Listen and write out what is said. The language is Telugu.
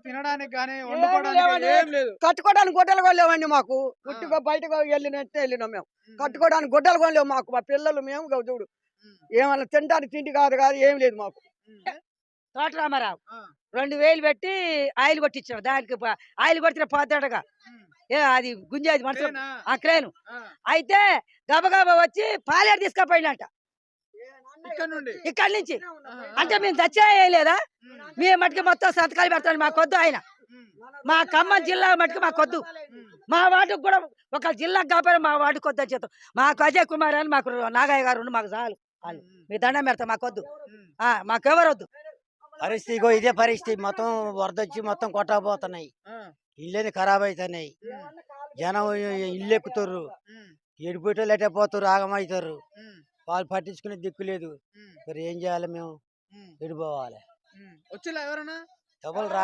తినడానికి గానీ, వండుకోవడానికి లేవండి. ఏం లేదు. కట్టుకోవడానికి గుడ్డలు కూడా లేవండి మాకు. ఆ! ఉట్టిగా బయటకు వెళ్ళినాం మేము. హ్మ్. కట్టుకోవడానికి గుడ్డలు కూడా లేవు మాకు. మా పిల్లలు మేము చూడు. హ్మ్. ఏమన్నా తినడానికి తిండి కాదు ఏం లేదు మాకు. హ్మ్. తోట రామారావు ఆ! 2000 పెట్టి ఆయిల్ కొట్టించాడు దానికి ఆయిల్ కొట్టిన పోతాడుగా హ్మ్. అది గుంజేది మనుషులు క్రేనా? ఆ క్రేను ఆ! అయితే గబగబా వచ్చి పాలేరు తీసుకుపోయినట్ట ఇక్కడ నుండి. ఇక్కడి నుంచి ఆహా! అంటే మేము దచ్చేయలేదా హ్మ్. మేము మటుకు మొత్తం సంతకాలు పెడతాడు మాకొద్దు ఆయన హ్మ్. మా ఖమ్మం జిల్లా మటుకు మాకొద్దు హ్మ్. మా వార్డుకు కూడా ఒక జిల్లాకు కాకపోయినా మా వార్డుకు వద్ద చేస్తాం మాకు అజయ్ కుమార్ అని మాకు నాగయ్య గారు ఉండి మాకు చాలు వాళ్ళు హ్మ్. మీ దండం పెడతాం మాకొద్దు హ్మ్. మాకెవరు వద్దు పరిస్థితి ఇదే పరిస్థితి మొత్తం వరద వచ్చి మొత్తం కొట్టకపోతున్నాయి. ఆ! ఇల్లేది ఖరాబ్ అవుతున్నాయి. హ్మ్. జనం ఇల్లు ఎక్కుతారు, హ్మ్. ఎడిపోయేటోళ్ళు ఎట్టే పోతారు, ఆగమవుతారు. హ్మ్. వాళ్ళు పట్టించుకునే దిక్కు లేదు. హ్మ్. మరి ఏం చేయాలి మేము? హ్మ్. ఎడిపోవాలి. వచ్చిలా ఎవరన్నా? ఎవరు రాలేదు.